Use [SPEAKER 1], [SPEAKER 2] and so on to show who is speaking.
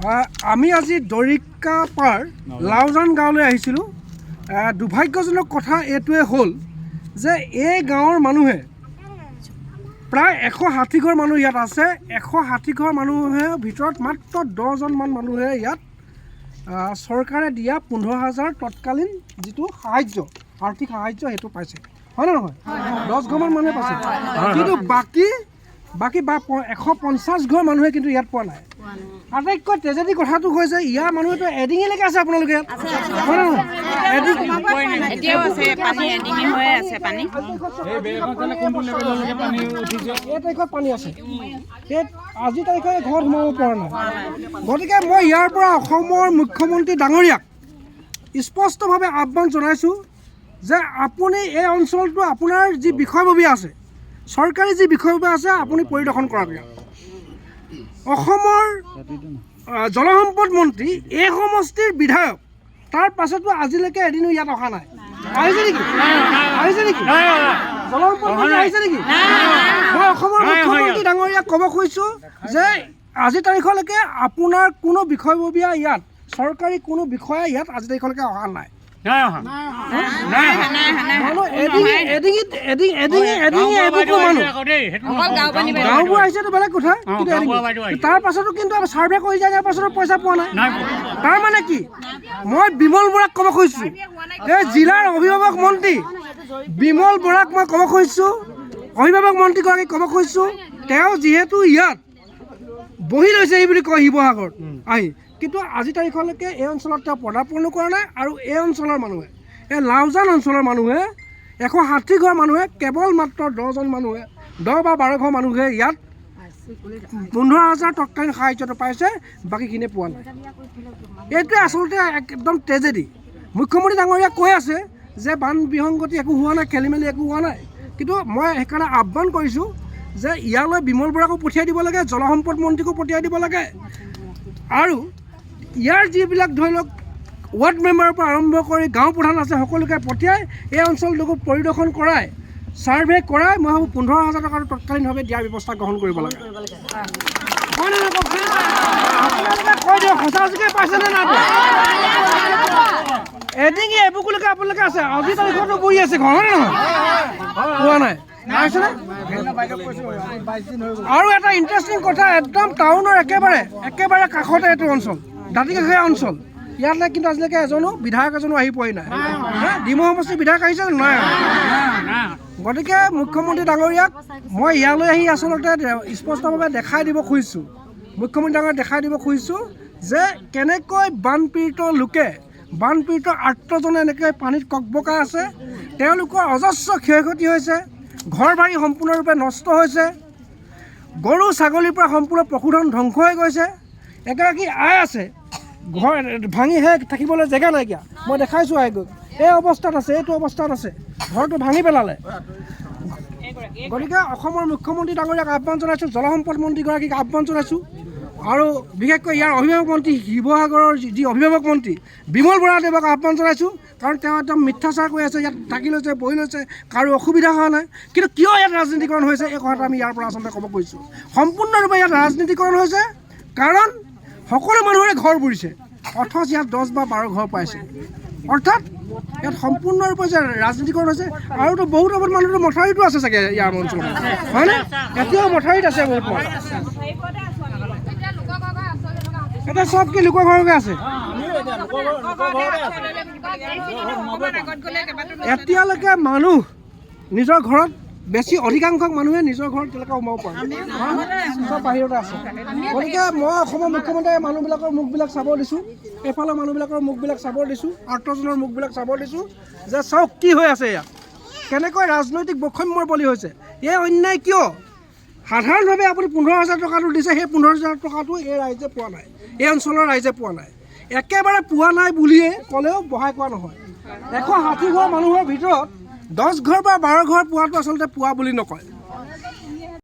[SPEAKER 1] আমি আজি দৰিকাপাৰ লাওজান গাঁৱলৈ আহিছিলোঁ। দুৰ্ভাগ্যজনক কথা এইটোৱে হ'ল যে এই গাঁৱৰ মানুহে প্ৰায় 160 ঘৰ মানুহ ইয়াত আছে। 160 ঘৰ মানুহে ভিতৰত মাত্ৰ 10জনমান মানুহে ইয়াত চৰকাৰে দিয়া 15,000 তৎকালীন যিটো সাহায্য, আৰ্থিক সাহায্য সেইটো পাইছে, হয় নে নহয়? 10 ঘৰমান মানুহে পাইছে, কিন্তু বাকী 150 ঘৰ মানুহে কিন্তু ইয়াত পোৱা নাই। আটাইতকৈ ট্ৰেজেডি কথাটো হৈছে ইয়াৰ মানুহেতো এডিঙিলৈকে আছে, আপোনালোকে হয় নে নহয়? এই তাৰিখত পানী আছে, আজি তাৰিখে ঘৰত সোমাব পৰা নাই। গতিকে মই ইয়াৰ পৰা অসমৰ মুখ্যমন্ত্ৰী ডাঙৰীয়াক স্পষ্টভাৱে আহ্বান জনাইছোঁ যে আপুনি এই অঞ্চলটো আপোনাৰ যি বিষয়ববীয়া আছে, চৰকাৰী যি বিষয়ববীয়া আছে, আপুনি পৰিদৰ্শন কৰাকৈ। অসমৰ জলসম্পদ মন্ত্ৰী এই সমষ্টিৰ বিধায়ক, তাৰ পাছতো আজিলৈকে এদিনো ইয়াত অহা নাই। আহিছে নেকি? জলসম্পদ মন্ত্ৰী আহিছে নেকি? মই অসমৰ মুখ্যমন্ত্ৰী ডাঙৰীয়াক ক'ব খুজিছোঁ যে আজি তাৰিখলৈকে আপোনাৰ কোনো বিষয়ববীয়া ইয়াত, চৰকাৰী কোনো বিষয়া ইয়াত আজি তাৰিখলৈকে অহা নাই। গাঁওবোৰ আহিছেতো বেলেগ কথা, তাৰ পাছতো কিন্তু চাৰ্ভে কৰি যায়, তাৰ পাছতো পইচা পোৱা নাই। তাৰ মানে কি? মই বিমল বৰাক ক'ব খুজিছোঁ, এই জিলাৰ অভিভাৱক মন্ত্ৰী বিমল বৰাক মই ক'ব খুজিছোঁ, অভিভাৱক মন্ত্ৰীগৰাকীক ক'ব খুজিছোঁ, তেওঁ যিহেতু ইয়াত বহি লৈছে এই বুলি কয় শিৱসাগৰত আহি, কিন্তু আজি তাৰিখলৈকে এই অঞ্চলত তেওঁ পদাৰ্পণো কৰা নাই। আৰু এই অঞ্চলৰ মানুহে, এই লাওজান অঞ্চলৰ মানুহে 160 ঘৰ মানুহে কেৱল মাত্ৰ 10জন মানুহে, 10 বা 12 ঘৰ মানুহে ইয়াত 15,000 তৎকালীন সাহায্যটো পাইছে, বাকীখিনিয়ে পোৱা নাই। এইটোৱে আচলতে একদম ট্ৰেজেডি। মুখ্যমন্ত্ৰী ডাঙৰীয়াক কৈ আছে যে বান বিসংগতি একো হোৱা নাই, খেলি মেলি একো হোৱা নাই, কিন্তু মই সেইকাৰণে আহ্বান কৰিছোঁ যে ইয়ালৈ বিমল বৰাকো পঠিয়াই দিব লাগে, জলসম্পদ মন্ত্ৰীকো পঠিয়াই দিব লাগে, আৰু ইয়াৰ যিবিলাক ধৰি লওক ৱাৰ্ড মেম্বাৰৰ পৰা আৰম্ভ কৰি গাঁও প্ৰধান আছে, সকলোকে পঠিয়াই এই অঞ্চলটোকো পৰিদৰ্শন কৰাই, ছাৰ্ভে কৰাই, মই ভাবোঁ 15,000 টকাটো তৎকালীনভাৱে দিয়াৰ ব্যৱস্থা গ্ৰহণ কৰিব লাগে। কৈ দিয়ক, সঁচাকৈ পাইছেনে নাই? এডিঙি এবুকুলৈকে আপোনালোকে আছে, আজি তাৰিখতো বহি আছে ঘৰ, হয় নে নহয়? পোৱা নাই। আৰু এটা ইণ্টাৰেষ্টিং কথা, একদম টাউনৰ একেবাৰে কাষতে এইটো অঞ্চল, দাঁতিকাষৰীয়া অঞ্চল, ইয়ালৈ কিন্তু আজিলৈকে বিধায়ক এজনো আহি পোৱাই নাই। ডিমৌ সমষ্টিৰ বিধায়ক আহিছে নাই? গতিকে মুখ্যমন্ত্ৰী ডাঙৰীয়াক মই ইয়ালৈ আহি আচলতে স্পষ্টভাৱে দেখাই দিব খুজিছোঁ, মুখ্যমন্ত্ৰী ডাঙৰীয়াক দেখাই দিব খুজিছোঁ যে কেনেকৈ বানপীড়িত লোকে, বানপীড়িত আৰ্তজনে এনেকৈ পানীত ককবকাই আছে, তেওঁলোকৰ অজস্ৰ ক্ষয় ক্ষতি হৈছে, ঘৰ বাৰী সম্পূৰ্ণৰূপে নষ্ট হৈছে, গৰু ছাগলীৰ পৰা সম্পূৰ্ণ পশুধন ধ্বংস হৈ গৈছে। এগৰাকী আই আছে, ঘৰ ভাঙিহে থাকিবলৈ জেগা নাইকিয়া, মই দেখাইছোঁ আই গৈ এই অৱস্থাত আছে, এইটো অৱস্থাত আছে, ঘৰটো ভাঙি পেলালে। গতিকে অসমৰ মুখ্যমন্ত্ৰী ডাঙৰীয়াক আহ্বান জনাইছোঁ, জলসম্পদ মন্ত্ৰীগৰাকীক আহ্বান জনাইছোঁ, আৰু বিশেষকৈ ইয়াৰ অভিভাৱক মন্ত্ৰী, শিৱসাগৰৰ যি অভিভাৱক মন্ত্ৰী বিমল বৰাদেৱক আহ্বান জনাইছোঁ, কাৰণ তেওঁ একদম মিথ্যাচাৰ কৰি আছে, ইয়াত থাকি লৈছে, বহি লৈছে, কাৰো অসুবিধা হোৱা নাই, কিন্তু কিয় ইয়াত ৰাজনীতিকৰণ হৈছে এই কথাটো আমি ইয়াৰ পৰা আচলতে ক'ব খুজিছোঁ। সম্পূৰ্ণৰূপে ইয়াত ৰাজনীতিকৰণ হৈছে, কাৰণ সকলো মানুহৰে ঘৰ বুৰিছে, অথচ ইয়াত 10 বা 12 ঘৰ পাইছে, অৰ্থাৎ ইয়াত সম্পূৰ্ণৰূপে যে ৰাজনীতিকৰণ হৈছে। আৰুতো বহুত অৱত মানুহটো মথাউৰিতো আছে চাগে ইয়াৰ অঞ্চলত, হয়নে? এতিয়াও মথাউৰিত আছে বহুত মানুহ, এতিয়া চব কি লোকৰ ঘৰকে আছে। এতিয়ালৈকে মানুহ নিজৰ ঘৰত, বেছি অধিকাংশ মানুহে নিজৰ ঘৰত এতিয়ালৈকে সোমাব পাৰে, চব বাহিৰতে আছে। গতিকে মই অসমৰ মুখ্যমন্ত্ৰীয়ে মানুহবিলাকৰ মুখবিলাক চাব দিছোঁ, এইফালৰ মানুহবিলাকৰ মুখবিলাক চাব দিছোঁ, আৰ্তজনৰ মুখবিলাক চাব দিছোঁ যে চাওক কি হৈ আছে ইয়াত, কেনেকৈ ৰাজনৈতিক বৈষম্যৰ বলি হৈছে। এই অন্যায় কিয়? সাধাৰণভাৱে আপুনি 15,000 টকাটো দিছে, সেই 15,000 টকাটো এই ৰাইজে পোৱা নাই, এই অঞ্চলৰ ৰাইজে পোৱা নাই। একেবাৰে পোৱা নাই বুলিয়ে ক'লেও বহাই কোৱা নহয়। 160 ঘৰ মানুহৰ ভিতৰত 10 ঘৰ বা 12 ঘৰ পোৱাটো আচলতে পোৱা বুলি নকয়।